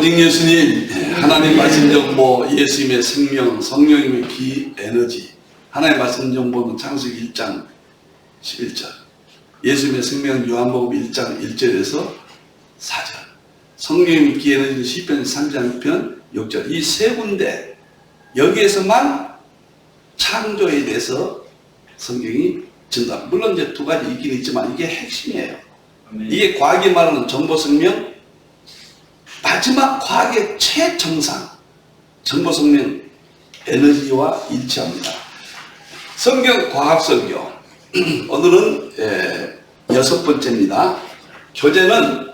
오직 예수님, 하나님 말씀 정보, 예수님의 생명, 성령님의 기 에너지. 하나님 말씀 정보는 창세기 1장 11절, 예수님의 생명 요한복음 1장 1절에서 4절, 성령님의 기 에너지는 시편 3장 6절. 이 세 군데, 여기에서만 창조에 대해서 성경이 증거합니다. 물론 이제 두 가지 있긴 있지만 이게 핵심이에요. 이게 과학이 말하는 정보생명, 마지막 과학의 최정상, 정보생명 에너지와 일치합니다. 성경 과학설교, 오늘은 6번째입니다. 교재는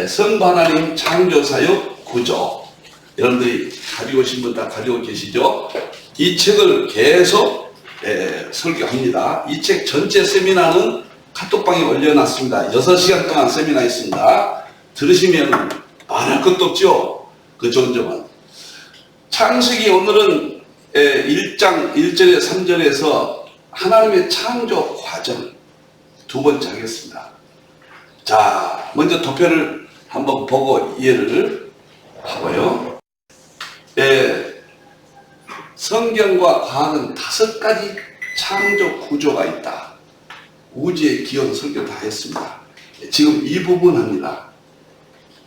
성부 하나님 창조사역 구조. 여러분들이 가지고 오신 분 다 가지고 계시죠? 이 책을 계속 설교합니다. 이 책 전체 세미나는 카톡방에 올려놨습니다. 6시간 동안 세미나 있습니다. 들으시면 말할 것도 없죠. 그 좋은 점은. 창세기 오늘은 1장 1절에 3절에서 하나님의 창조 과정 두 번째 하겠습니다. 자, 먼저 도표를 한번 보고 이해를 하고요. 성경과 과학은 5가지 창조 구조가 있다. 우주의 기원 설교 다 했습니다. 지금 이 부분 합니다.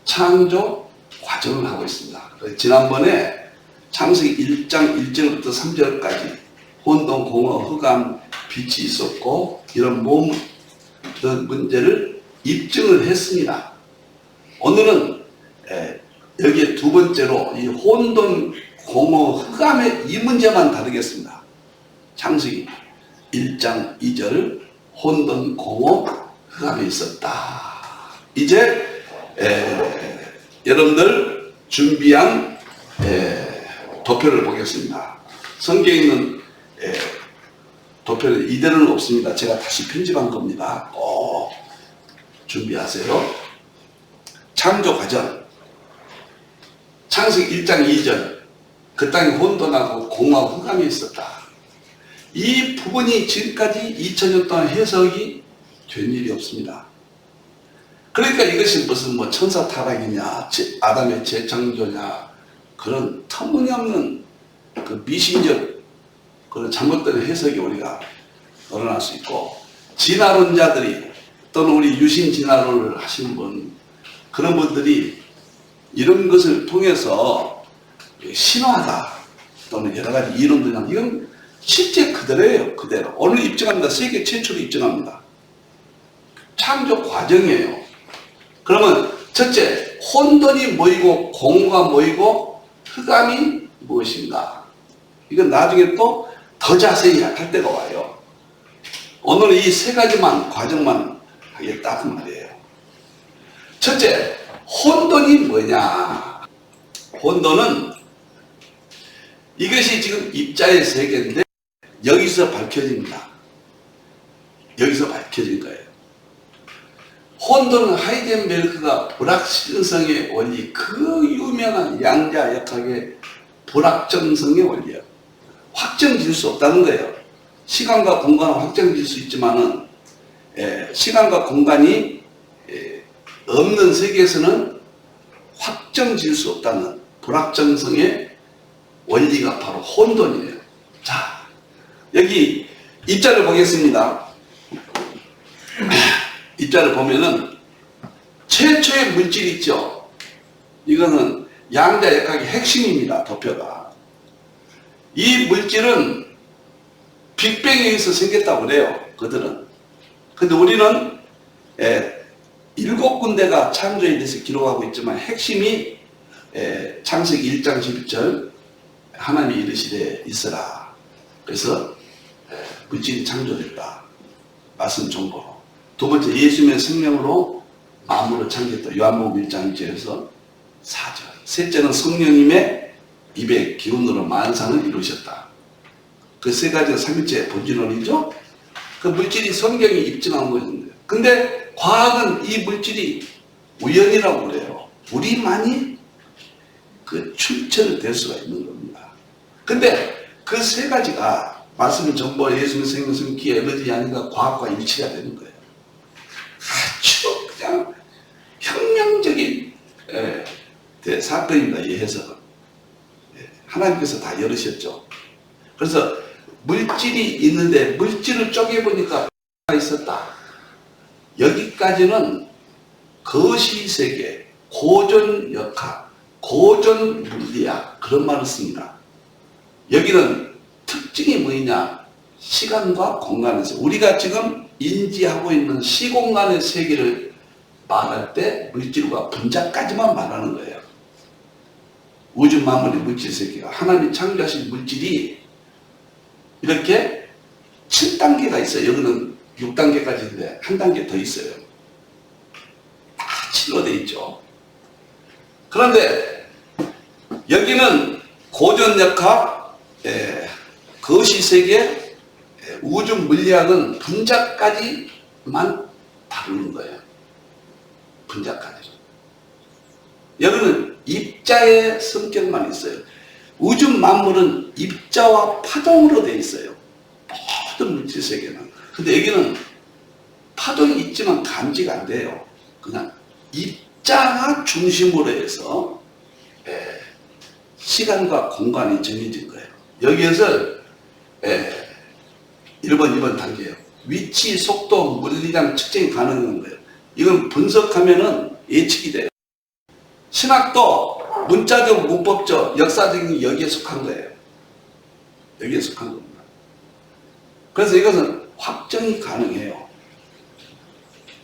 창조 과정을 하고 있습니다. 지난번에 창세기 1장 1절부터 3절까지 혼돈, 공허, 흑암, 빛이 있었고 이런 그런 문제를 입증을 했습니다. 오늘은 여기에 두 번째로 이 혼돈, 공허, 흑암의 이 문제만 다루겠습니다. 창세기 1장 2절 혼돈, 공허, 흑암이 있었다. 이제 여러분들 준비한 도표를 보겠습니다. 성경에 있는 도표는 이대로는 없습니다. 제가 다시 편집한 겁니다. 준비하세요. 창조 과정. 창세기 1장 2절. 그 땅에 혼돈하고 공허하고 흑암이 있었다. 이 부분이 지금까지 2000년 동안 해석이 된 일이 없습니다. 그러니까 이것이 무슨 천사 타락이냐, 아담의 재창조냐, 그런 터무니없는 그 미신적 그런 잘못된 해석이 우리가 늘어날 수 있고, 진화론자들이 또는 우리 유신 진화론을 하시는 분, 그런 분들이 이런 것을 통해서 신화다 또는 여러 가지 이론들이나 이건 실제 그대로예요. 그대로. 오늘 입증합니다. 세계 최초로 입증합니다. 창조 과정이에요. 그러면 첫째, 혼돈이 뭐이고 공허가 뭐이고 흑암이 무엇인가? 이건 나중에 또 더 자세히 할 때가 와요. 오늘 이 세 가지만 과정만 하겠다 그 말이에요. 첫째, 혼돈이 뭐냐? 혼돈은 이것이 지금 입자의 세계인데 여기서 밝혀집니다. 여기서 밝혀진 거예요. 혼돈은 하이젠베르크가 불확실성의 원리, 그 유명한 양자역학의 불확정성의 원리예요. 확정질 수 없다는 거예요. 시간과 공간은 확정질 수 있지만은 시간과 공간이 없는 세계에서는 확정질 수 없다는 불확정성의 원리가 바로 혼돈이에요. 자, 여기 입자를 보겠습니다. 입자를 보면은 최초의 물질 있죠. 이거는 양자역학의 핵심입니다. 도표가. 이 물질은 빅뱅에 의해서 생겼다고 그래요. 그들은. 근데 우리는 7군데가 창조에 대해서 기록하고 있지만 핵심이 창세기 1장 11절 하나님이 이르시되 있으라. 그래서 물질이 창조됐다. 말씀 정보로. 두 번째, 예수님의 생명으로 만물을 창조했다. 요한복음 1장 1절에서 4절. 셋째는 성령님의 입의 기운으로 만상을 이루셨다. 그 세 가지가 삼일째 본질론이죠. 그 물질이 성경이 입증한 거예요. 근데 과학은 이 물질이 우연이라고 그래요. 우리만이 그 출처될 수가 있는 겁니다. 근데 그 세 가지가 말씀 정보, 예수님의 생명, 성기, 에너지 아닌가 과학과 일치가 되는 거예요. 아주 그냥 혁명적인 사건입니다. 이 해석은. 하나님께서 다 열으셨죠. 그래서 물질이 있는데 물질을 쪼개보니까 있었다. 여기까지는 거시세계, 고전역학, 고전물리학 그런 말을 씁니다. 여기는 특징이 뭐냐? 시간과 공간의 세계. 우리가 지금 인지하고 있는 시공간의 세계를 말할 때 물질과 분자까지만 말하는 거예요. 우주 만물의 물질 세계가 하나님이 창조하신 물질이 이렇게 7단계가 있어요. 여기는 6단계까지인데 한 단계 더 있어요. 다 7로 되어 있죠. 그런데 여기는 고전역학, 거시세계, 우주 물리학은 분자까지만 다루는 거예요. 분자까지. 여기는 입자의 성격만 있어요. 우주 만물은 입자와 파동으로 되어 있어요. 모든 물질 세계는. 근데 여기는 파동이 있지만 감지가 안 돼요. 그냥 입자가 중심으로 해서 시간과 공간이 정해진 거예요. 여기에서 1번, 2번 단계예요. 위치, 속도, 물리량 측정이 가능한 거예요. 이건 분석하면은 예측이 돼요. 신학도 문자적, 문법적, 역사적인 여기에 속한 거예요. 여기에 속한 겁니다. 그래서 이것은 확정이 가능해요.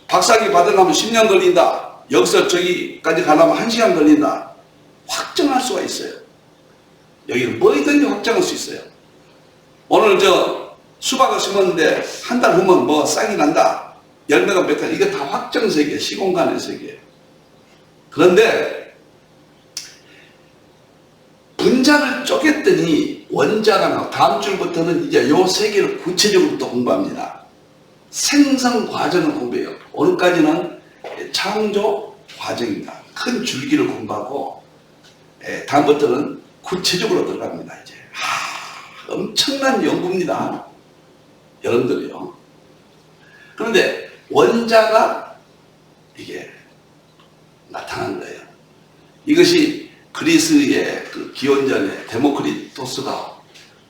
박사학위 받으려면 10년 걸린다. 여기서 저기까지 가려면 1시간 걸린다. 확정할 수가 있어요. 여기는 뭐든지 확정할 수 있어요. 오늘 수박을 심었는데 한 달 후면 뭐 싹이 난다. 열매가 몇 달, 이거 다 확정 세계, 시공간의 세계. 그런데 분자를 쪼갰더니 원자가 나와. 다음 주부터는 이제 요 세계를 구체적으로 또 공부합니다. 생성 과정을 공부해요. 오늘까지는 창조 과정입니다. 큰 줄기를 공부하고 다음부터는 구체적으로 들어갑니다. 이제 엄청난 연구입니다. 여러분들이요. 그런데 원자가 이게 나타난 거예요. 이것이 그리스의 그 기원전에 데모크리토스가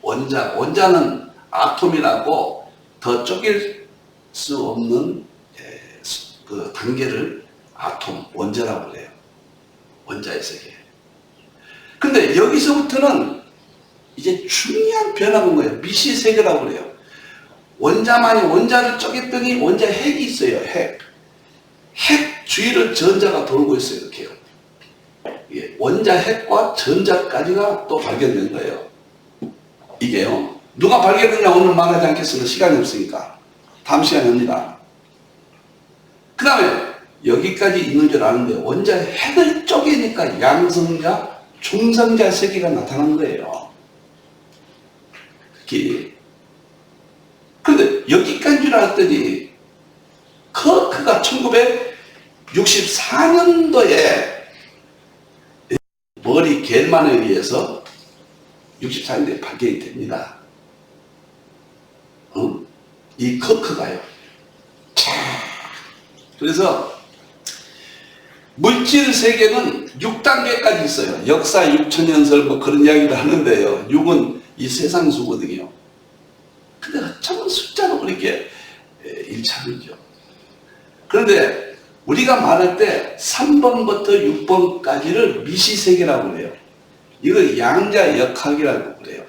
원자는 아톰이라고 더 쪼갤 수 없는 그 단계를 아톰, 원자라고 그래요. 원자의 세계. 근데 여기서부터는 이제 중요한 변화가 온 거예요. 미시 세계라고 그래요. 원자를 쪼갰더니 원자 핵이 있어요. 핵 주위를 전자가 돌고 있어요. 이렇게요. 원자 핵과 전자까지가 또 발견된 거예요. 이게요. 누가 발견했냐 오늘 말하지 않겠습니다. 시간이 없으니까. 다음 시간에 합니다. 그 다음에 여기까지 있는 줄 아는데 원자 핵을 쪼개니까 양성자, 중성자 세계가 나타난 거예요. 그런데 여기까지인 줄 알았더니 커크가 1964년도에 머리 겔만에 의해서 64년도에 발견이 됩니다. 이 커크가요. 그래서 물질 세계는 6단계까지 있어요. 역사 6천년설 뭐 그런 이야기를 하는데요. 6은 이 세상 수거든요. 근데 어쩌면 숫자로 그렇게 일치하죠. 그런데 우리가 말할 때 3번부터 6번까지를 미시세계라고 그래요. 이걸 양자역학이라고 그래요.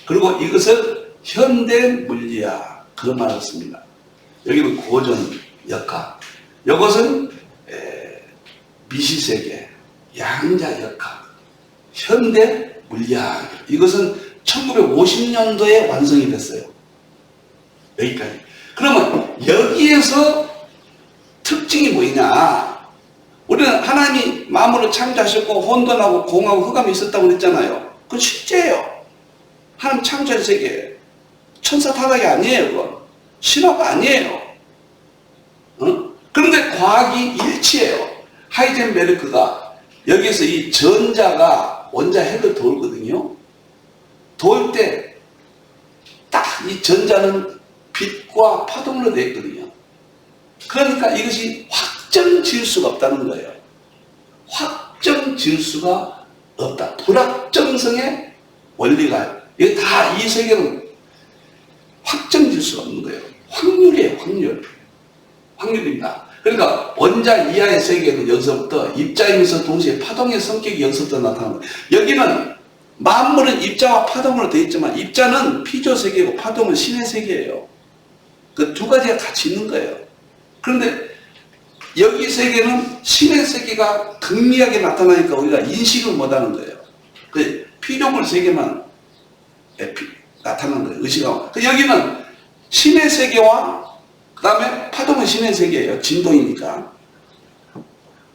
그리고 이것을 현대물리학 그런 말을 씁니다. 여기는 고전역학. 이것은 미시세계, 양자역학, 현대물리학. 이것은 1950년도에 완성이 됐어요. 여기까지. 그러면 여기에서 특징이 뭐냐? 우리는 하나님이 만물을 창조하셨고 혼돈하고 공하고 흑암이 있었다고 그랬잖아요. 그건 실제예요. 하나님 창조한 세계. 천사 타락이 아니에요. 그건. 신화가 아니에요. 그런데 과학이 일치해요. 하이젠베르크가 여기에서 이 전자가 원자 핵을 돌거든요. 돌 때 딱 이 전자는 빛과 파동으로 되어 있거든요. 그러니까 이것이 확정 지을 수가 없다는 거예요. 확정 지을 수가 없다. 불확정성의 원리가, 이게 다 이 세계는 확정 지을 수가 없는 거예요. 확률이에요, 확률. 확률입니다. 그러니까 원자 이하의 세계는 여기서부터 입자이면서 동시에 파동의 성격이 여기서부터 나타나는 거예요. 여기는 만물은 입자와 파동으로 되어 있지만 입자는 피조 세계고 파동은 신의 세계예요. 그 두 가지가 같이 있는 거예요. 그런데 여기 세계는 신의 세계가 극미하게 나타나니까 우리가 인식을 못하는 거예요. 그 피조물 세계만 나타나는 거예요. 의식하고. 여기는 신의 세계와 그 다음에 파동은 신의 세계예요. 진동이니까.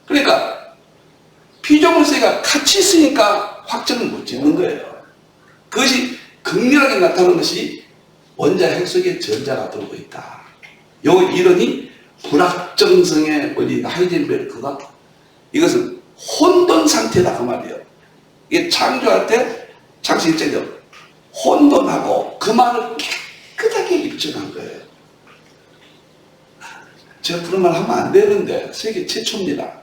그러니까 피조물 세계가 같이 있으니까 확정을 못 짓는 거예요. 그것이 극렬하게 나타나는 것이 원자 핵 속에 전자가 들어오고 있다. 요 이론이 불확정성의 원리, 하이젠베르크가 이것은 혼돈 상태다 그 말이에요. 이게 창조할 때 창조일제죠. 혼돈하고 그 말을 깨끗하게 입증한 거예요. 제가 그런 말 하면 안 되는데 세계 최초입니다.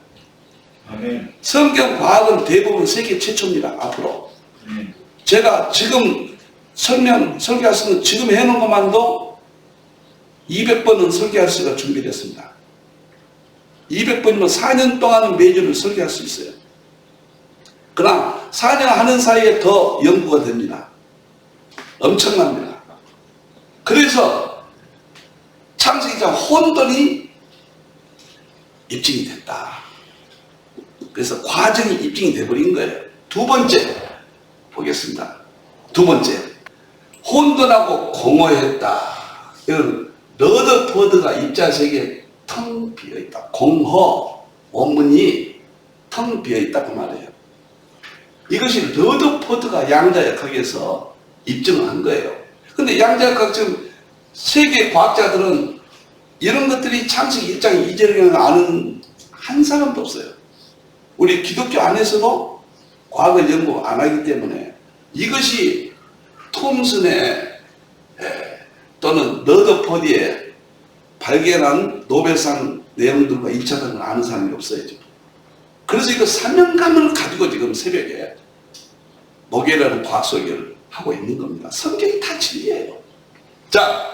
아멘. 성경 과학은 대부분 세계 최초입니다. 앞으로. 제가 지금 설교할 수는 지금 해놓은 것만도 200번은 설교할 수가 준비됐습니다. 200번이면 4년 동안은 매주를 설교할 수 있어요. 그러나 4년 하는 사이에 더 연구가 됩니다. 엄청납니다. 그래서 창세기자 혼돈이 입증이 됐다. 그래서 과정이 입증이 돼버린 거예요. 두 번째 보겠습니다. 두 번째, 혼돈하고 공허했다. 이건 러더포드가 입자세계에 텅 비어있다. 공허, 원문이 텅 비어있다 그 말이에요. 이것이 러더포드가 양자역학에서 입증을 한 거예요. 근데 양자역학 지금 세계 과학자들은 이런 것들이 창세기 1장 2절을 아는 한 사람도 없어요. 우리 기독교 안에서도 과학을 연구 안 하기 때문에 이것이 톰슨의 또는 러더포드의 발견한 노벨상 내용들과 일치하는 걸 아는 사람이 없어요. 지금. 그래서 이거 사명감을 가지고 지금 새벽에 목요일에는 과학 설교를 하고 있는 겁니다. 성경이 다 진리예요. 자,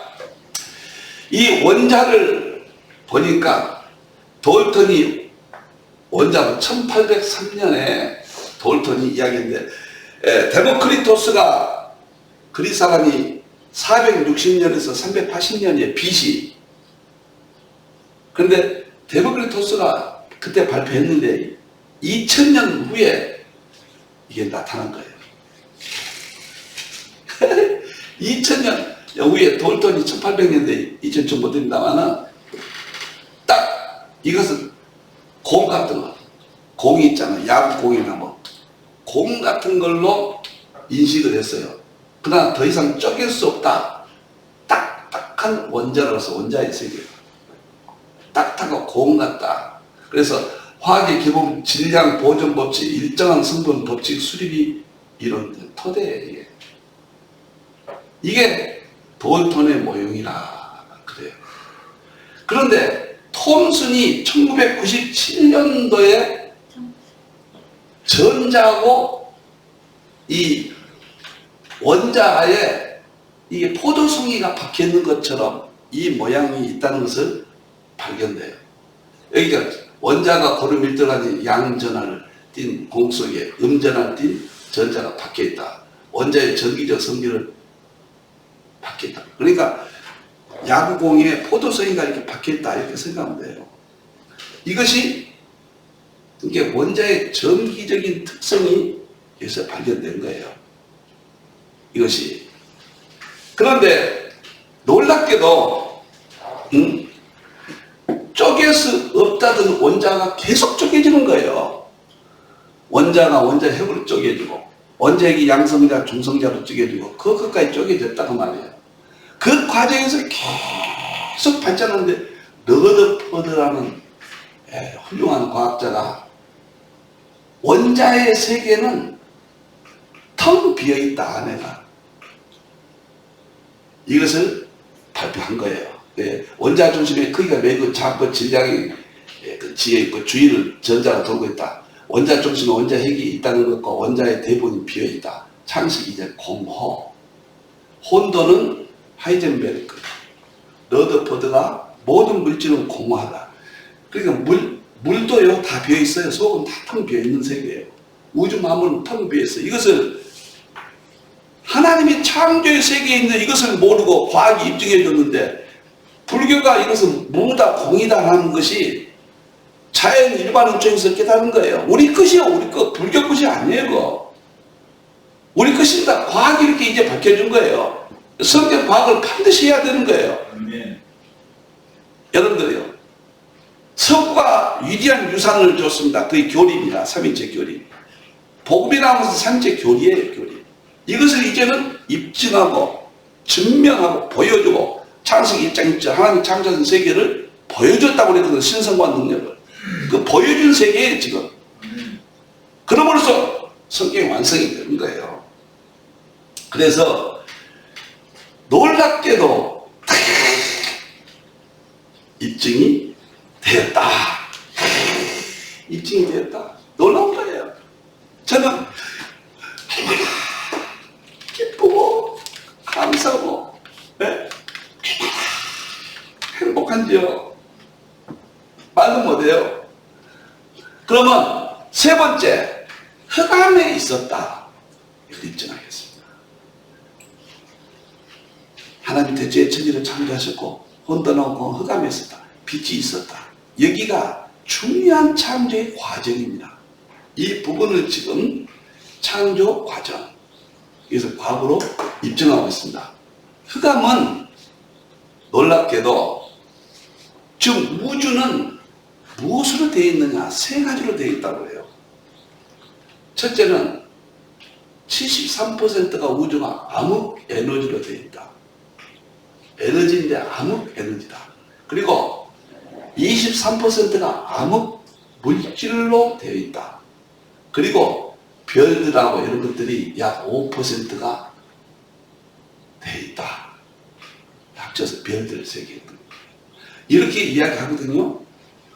이 원자를 보니까 돌턴이 원자는 1803년에 돌턴이 이야기했는데 데모크리토스가 그리스 사람이 460년에서 380년에 BC. 그런데 데모크리토스가 그때 발표했는데 2000년 후에 이게 나타난 거예요. 2000년 후에 돌턴이 1800년대 2000년 못 됩니다만은 딱 이것은 공 같은 거, 공이 있잖아요. 야구 공이나 뭐 공 같은 걸로 인식을 했어요. 그러나 더 이상 쪼갤 수 없다. 딱딱한 원자로서 원자의 세계. 딱딱하고 공 같다. 그래서 화학의 기본 질량 보존 법칙, 일정한 성분 법칙 수립이 이런 토대예요. 이게 돌턴의 모형이라 그래요. 그런데 톰슨이 1997년도에 전자하고 이 원자에 이게 포도송이가 박혀 있는 것처럼 이 모양이 있다는 것을 발견돼요. 여기가 원자가 고루 밀도라는 양전하를 띤 공 속에 음전하를 띤 전자가 박혀 있다. 원자의 전기적 성질을 박혀 있다. 그러니까 야구공에 포도송이가 이렇게 박혀 있다 이렇게 생각하면 돼요. 이것이 이게 원자의 전기적인 특성이 여기서 발견된 거예요. 이것이. 그런데 놀랍게도 쪼갤 수 없다던 원자가 계속 쪼개지는 거예요. 원자가 원자 핵으로 쪼개지고 원자핵이 양성자 중성자로 쪼개지고 그것까지 쪼개졌다고 말이에요. 그 과정에서 계속 발전하는데 러더포드라는 훌륭한 과학자가 원자의 세계는 텅 비어있다 안에가 이것을 발표한 거예요. 원자 중심의 크기가 매우 작고 질량이 그 지에 있고 주위를 전자가 돌고 있다. 원자 중심에 원자 핵이 있다는 것과 원자의 대부분이 비어있다. 창식이 이제 공허. 혼돈은 하이젠베르크, 러더포드가 모든 물질은 공허하다. 그러니까 물도요 다 비어있어요. 속은 다 텅 비어있는 세계예요. 우주 만물은 텅 비어있어요. 이것을 하나님이 창조의 세계에 있는 이것을 모르고 과학이 입증해 줬는데 불교가 이것은 무다 공이다 하는 것이 자연 일반 은총에서 깨달은 거예요. 우리 것이요, 우리 것. 불교 것이 아니에요, 그거. 우리 것입니다. 과학이 이렇게 이제 밝혀준 거예요. 성경 과학을 반드시 해야 되는 거예요. 아멘. 여러분들이요. 석과 위대한 유산을 줬습니다. 그게 교리입니다. 삼위체 교리. 복음이라고 해서 삼위체 교리예요, 교리. 이것을 이제는 입증하고 증명하고 보여주고 창세기 1장 1절 하나님 창조하신 세계를 보여줬다고 그랬거든요. 신성과 능력을. 그 보여준 세계에 지금. 그럼으로써 성경이 완성이 되는 거예요. 그래서 놀랍게도 입증이 되었다. 입증이 되었다. 놀라운 거예요. 저는 얼마나 기쁘고 감사하고 네? 행복한지요. 말도 못해요. 그러면 세 번째, 흑암에 있었다. 이걸 입증하겠습니다. 하나님 대체의 천지를 창조하셨고 혼돈하고 흑암에 있었다. 빛이 있었다. 여기가 중요한 창조의 과정입니다. 이 부분을 지금 창조 과정, 그래서 과거로 입증하고 있습니다. 흑암은 놀랍게도 지금 우주는 무엇으로 되어 있느냐? 세 가지로 되어 있다고 해요. 첫째는 73%가 우주가 암흑 에너지로 되어 있다. 에너지인데 암흑 에너지다. 그리고 23%가 암흑 물질로 되어 있다. 그리고 별들하고 이런 것들이 약 5%가 되어 있다. 합쳐서 별들 세계. 이렇게 이야기하거든요.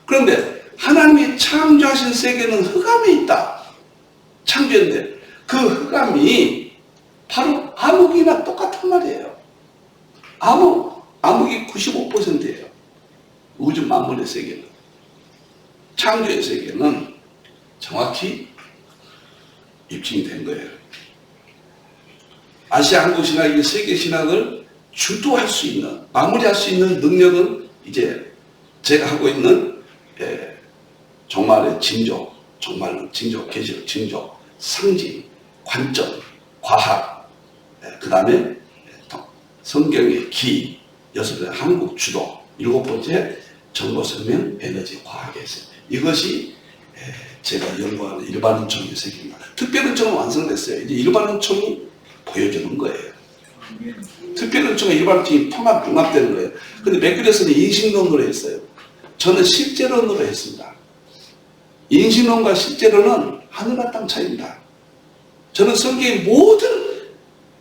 그런데 하나님이 창조하신 세계는 흑암에 있다. 창조했는데 그 흑암이 바로 암흑이나 똑같은 말이에요. 암흑이 95%예요. 우주 만물의 세계는. 창조의 세계는 정확히 입증이 된 거예요. 아시아 한국 신학이 세계 신학을 주도할 수 있는, 마무리할 수 있는 능력은 이제 제가 하고 있는 종말의 징조, 종말론 징조, 계시록 징조, 상징, 관점, 과학, 그 다음에 성경의 기, 여섯 번째 한국 주도, 일곱 번째 정보설명, 에너지, 과학에서 이것이 제가 연구하는 일반은총의 세계입니다. 특별은총은 완성됐어요. 이제 일반은총이 보여주는 거예요. 특별은총과 일반은총이 융합되는 거예요. 근데 맥글에서는 인식론으로 했어요. 저는 실제론으로 했습니다. 인식론과 실제론은 하늘과 땅 차이입니다. 저는 성경의 모든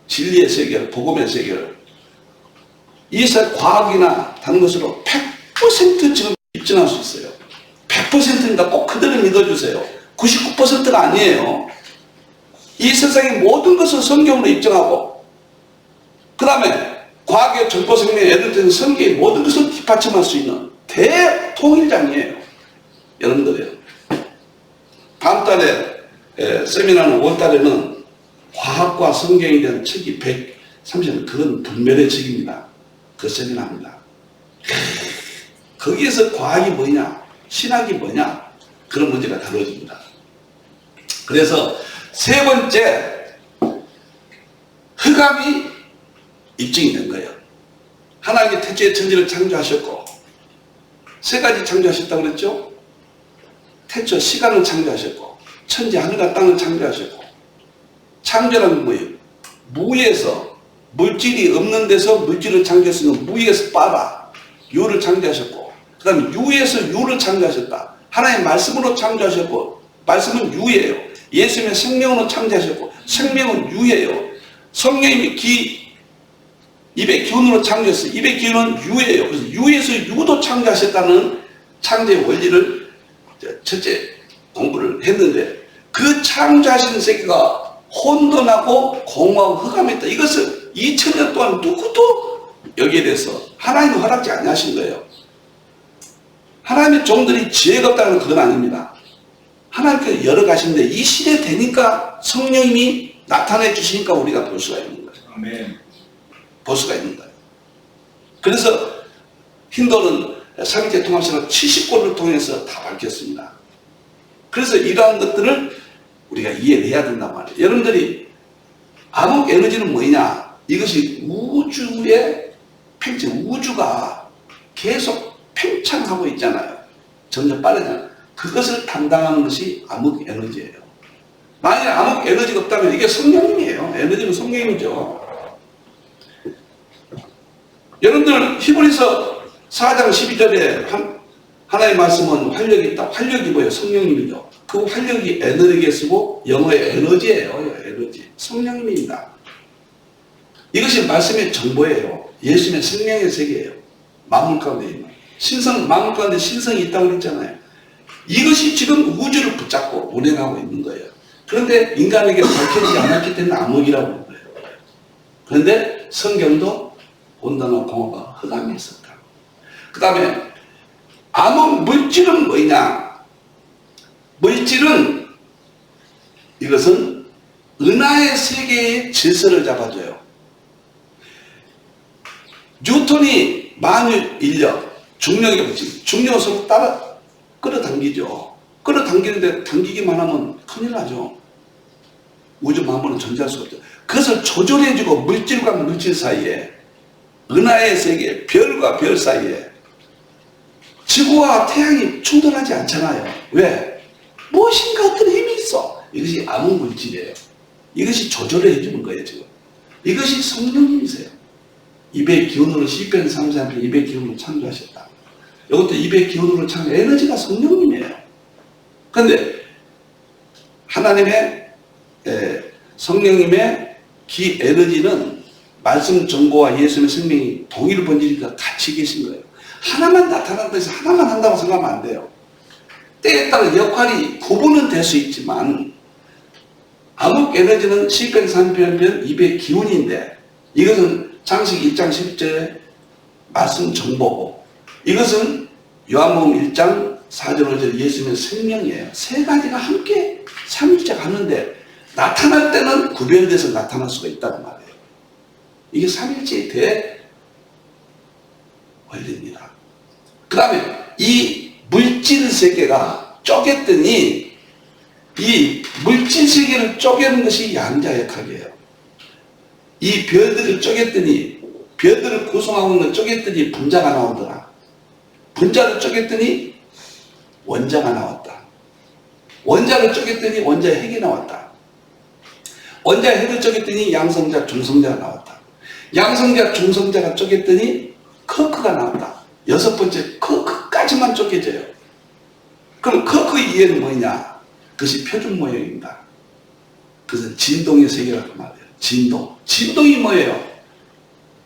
진리의 세계를, 복음의 세계를 이사 과학이나 다른 것으로 100% 지금 입증할 수 있어요. 100%입니다. 꼭 그대로 믿어주세요. 99%가 아니에요. 이 세상의 모든 것을 성경으로 입증하고 그 다음에 과학의 정보생명 예를 들어서 성경의 모든 것을 뒷받침할 수 있는 대통일장이에요. 여러분들이요. 다음 달에 세미나는 5월달에는 과학과 성경에 대한 책이 130년, 그건 불멸의 책입니다. 그 세미나입니다. 거기에서 과학이 뭐냐, 신학이 뭐냐, 그런 문제가 다뤄집니다. 그래서 세 번째, 흑암이 입증이 된 거예요. 하나님이 태초에 천지를 창조하셨고, 세 가지 창조하셨다고 그랬죠? 태초 시간을 창조하셨고, 천지 하늘과 땅을 창조하셨고, 창조라는 뭐예요? 무에서, 물질이 없는 데서 물질을 창조했으면 무에서 빠라, 유를 창조하셨고, 그 다음에 유에서 유를 창조하셨다. 하나님의 말씀으로 창조하셨고, 말씀은 유예요. 예수님의 생명으로 창조하셨고, 생명은 유예요. 성령님이 입의 기운으로 창조했어요. 입의 기운은 유예요. 그래서 유에서 유도 창조하셨다는 창조의 원리를 첫째 공부를 했는데 그 창조하신 세계가 혼돈하고 공허하고 흑암이 있다. 이것을 2000년 동안 누구도 여기에 대해서 하나님은 허락지 아니하신 거예요. 하나님의 종들이 지혜가 없다는 건 그건 아닙니다. 하나님께서 열어가시는데 이 시대 되니까 성령님이 나타내 주시니까 우리가 볼 수가 있는 거예요. 아멘. 볼 수가 있는 거예요. 그래서 힌두는 삼위일체 통합신학 70권을 통해서 다 밝혔습니다. 그래서 이러한 것들을 우리가 이해를 해야 된단 말이에요. 여러분들이 암흑 에너지는 뭐냐? 이것이 우주의 팽창, 우주가 계속 팽창하고 있잖아요. 점점 빠르잖아요. 그것을 담당하는 것이 암흑 에너지예요. 만약에 암흑 에너지가 없다면 이게 성령님이에요. 에너지는 성령이죠. 여러분들 히브리서 4장 12절에 하나님의 말씀은 활력이 있다. 활력이 뭐예요? 성령님이죠. 그 활력이 에너지에 쓰고 영어의 에너지예요. 에너지. 성령님입니다. 이것이 말씀의 정보예요. 예수님의 생명의 세계예요. 만물 가운데 있는. 만물 가운데 신성이 있다고 그랬잖아요. 이것이 지금 우주를 붙잡고 운행하고 있는 거예요. 그런데 인간에게 밝혀지지 않았기 때문에 암흑이라고 하는 거예요. 그런데 성경도 온도나 공허가 흑암이 있었다. 그 다음에 암흑 물질은 뭐냐? 물질은 이것은 은하의 세계의 질서를 잡아줘요. 뉴턴이 만유 인력, 중력의 법칙, 중력을 서로 따라 끌어당기죠. 끌어당기는데 당기기만 하면 큰일 나죠. 우주 만물은 존재할 수가 없죠. 그것을 조절해주고 물질과 물질 사이에, 은하의 세계, 별과 별 사이에 지구와 태양이 충돌하지 않잖아요. 왜? 무엇인가 어떤 힘이 있어. 이것이 암흑 물질이에요. 이것이 조절해 주는 거예요, 지금. 이것이 성령님이세요. 입의 기운으로 시편 33편 입의 기운으로 창조하셨다. 이것도 입의 기운으로 창조, 에너지가 성령님이에요. 그런데 하나님의 성령님의 기 에너지는 말씀 정보와 예수님의 생명이 동일 본질이니까 같이 계신 거예요. 하나만 나타난다 해서 하나만 한다고 생각하면 안 돼요. 때에 따라 역할이 구분은 될 수 있지만 암흑 에너지는 시편 33편 입의 기운인데 이것은 창세기 1장 10절의 말씀 정보고 이것은 요한복음 1장 4절 5절 예수님의 생명이에요. 세 가지가 함께 삼위일체가 하는데 나타날 때는 구별돼서 나타날 수가 있다는 말이에요. 이게 삼위일체의 대원리입니다. 그 다음에 이 물질 세계가 쪼갰더니 이 물질 세계를 쪼개는 것이 양자역학이에요. 이 별들을 쪼갰더니 별들을 구성하고 있는 쪼갰더니 분자가 나오더라. 분자를 쪼갰더니 원자가 나왔다. 원자를 쪼갰더니 원자의 핵이 나왔다. 원자의 핵을 쪼갰더니 양성자, 중성자가 나왔다. 양성자, 중성자가 쪼갰더니 커크가 나왔다. 여섯 번째 커크까지만 쪼개져요. 그럼 커크 이해는 뭐냐? 그것이 표준 모형입니다. 그것은 진동의 세계라고 말해요. 진동. 진동이 뭐예요?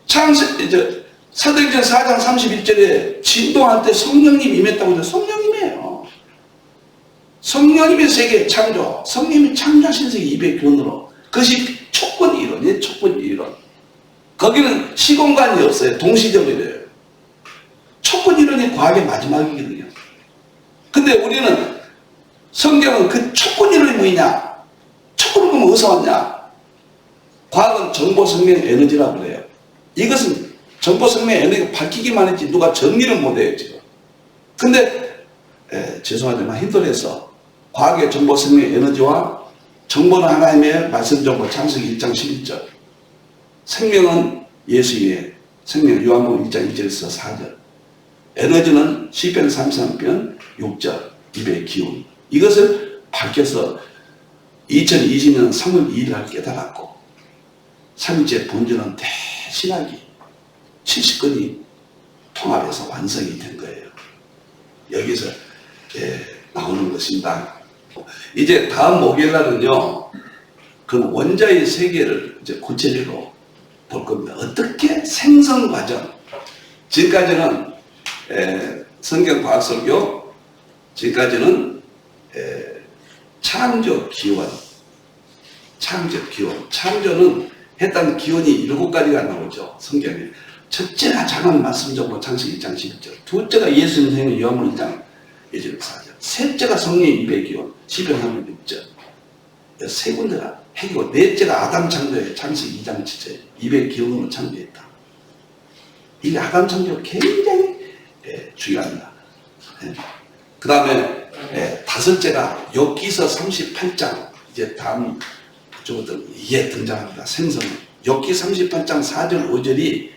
사도행전 4장 31절에 진동할 때 성령님 임했다고 해서 성령님이에요. 성령님의 세계 창조. 성령님이 창조하신 세계 입의 기운으로. 그것이 촉분 이론이에요. 촉분 이론. 거기는 시공간이 없어요. 동시적이래요. 촉분 이론이 과학의 마지막이거든요. 근데 우리는 성경은 그 촉분 이론이 뭐냐? 촉분은 그럼 어디서 왔냐? 과학은 정보 생명 에너지라고 그래요. 이것은 정보 생명 에너지가 밝히기만 했지 누가 정리를 못해요 지금. 근데 죄송하지만 힌두에서 과학의 정보 생명 에너지와 정보는 하나님의 말씀 정보 창세기 1장 11절 생명은 예수의 생명 요한복음 1장 2절에서 4절 에너지는 시편 33편 6절 입의 기운 이것을 밝혀서 2020년 3월 2일 날 깨달았고 삼위일체 본질은 대신하기 70건이 통합해서 완성이 된 거예요. 여기서 나오는 것입니다. 이제 다음 목요일날은요 그 원자의 세계를 이제 구체적으로 볼 겁니다. 어떻게 생성 과정 지금까지는 성경과학설교 지금까지는 창조 기원. 창조 기원. 창조는 했던 기원이 7가지가 나오죠. 성경에. 첫째가 작은 말씀정보 창세기 2장 11절. 둘째가 예수님 생일 요한복음 1장 1절 4절. 셋째가 성령의 입의 기원 11장 6절. 세 군데가 핵이고, 넷째가 아담 창조의 창세기 2장 7절. 입의 기원으로 창조했다. 이 아담 창조가 굉장히 중요합니다. 그 다음에 다섯째가 욥기서 38장. 이제 다음 저것들 이에 등장합니다. 생성. 욥기 38장 4절 5절이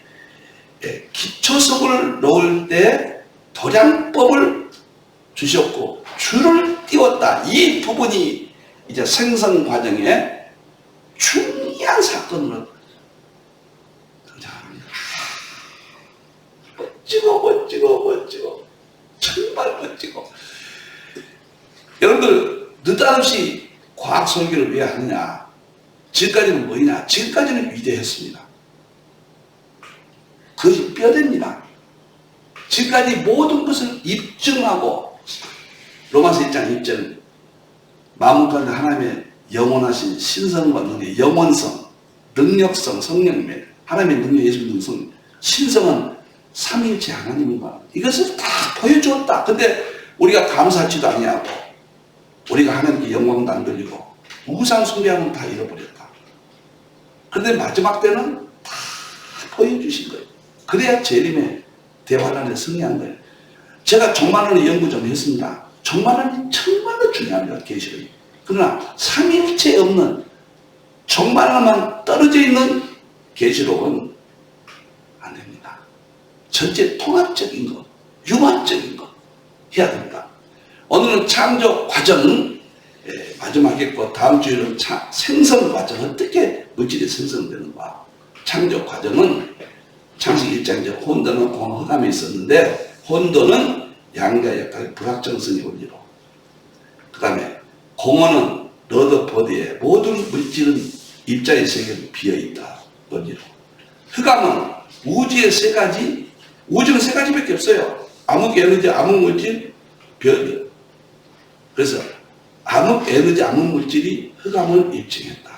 기초석을 놓을 때 도량법을 주셨고 줄을 띄웠다. 이 부분이 이제 생성 과정에 중요한 사건으로 등장합니다. 멋지고 정말 멋지고. 여러분들 느닷없이 과학 설계를 왜 하느냐? 지금까지는 뭐냐? 지금까지는 위대했습니다. 그것이 뼈대입니다. 지금까지 모든 것을 입증하고, 로마서 1장 1절, 마음 가운데 하나님의 영원하신 신성과 능력, 영원성, 능력성, 성령님의 하나님의 능력, 예수의 능성, 신성은 삼위일체 하나님인가? 이것을 다 보여주었다. 근데 우리가 감사하지도 아니하고, 우리가 하나님께 영광도 안 돌리고, 우상 숭배하면 다 잃어버렸다. 그런데 마지막 때는 다 보여주신 거예요. 그래야 재림의 대환란에 승리한 거예요. 제가 종말론을 연구 좀 했습니다. 종말론이 정말로 중요합니다. 계시록이. 그러나 삼위일체 없는 종말론만 떨어져 있는 계시록은 안 됩니다. 전체 통합적인 것, 융합적인 것 해야 됩니다. 오늘은 창조 과정 마지막에 다음 주에는 생성 과정, 어떻게 물질이 생성되는가. 창조 과정은 창세기 1장에 혼돈은 공허 흑암에 있었는데, 혼돈은 양자 역할의 불확정성의 원리로, 그 다음에 공허는 러더포드에 모든 물질은 입자의 세계는 비어있다 원리로, 흑암은 우주의 세 가지, 우주는 세 가지밖에 없어요. 암흑 에너지, 암흑 물질, 별. 그래서 암흑 에너지, 암흑 물질이 흑암을 입증했다.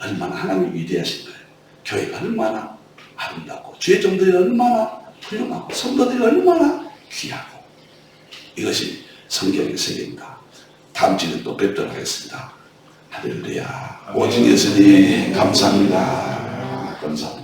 얼마나 하나님이 위대하신 거예요. 교회가 얼마나 아름답고, 주의 종들이 얼마나 훌륭하고, 성도들이 얼마나 귀하고. 이것이 성경의 세계입니다. 다음 주에 또 뵙도록 하겠습니다. 할렐루야. 오직 예수님 감사합니다. 감사합니다.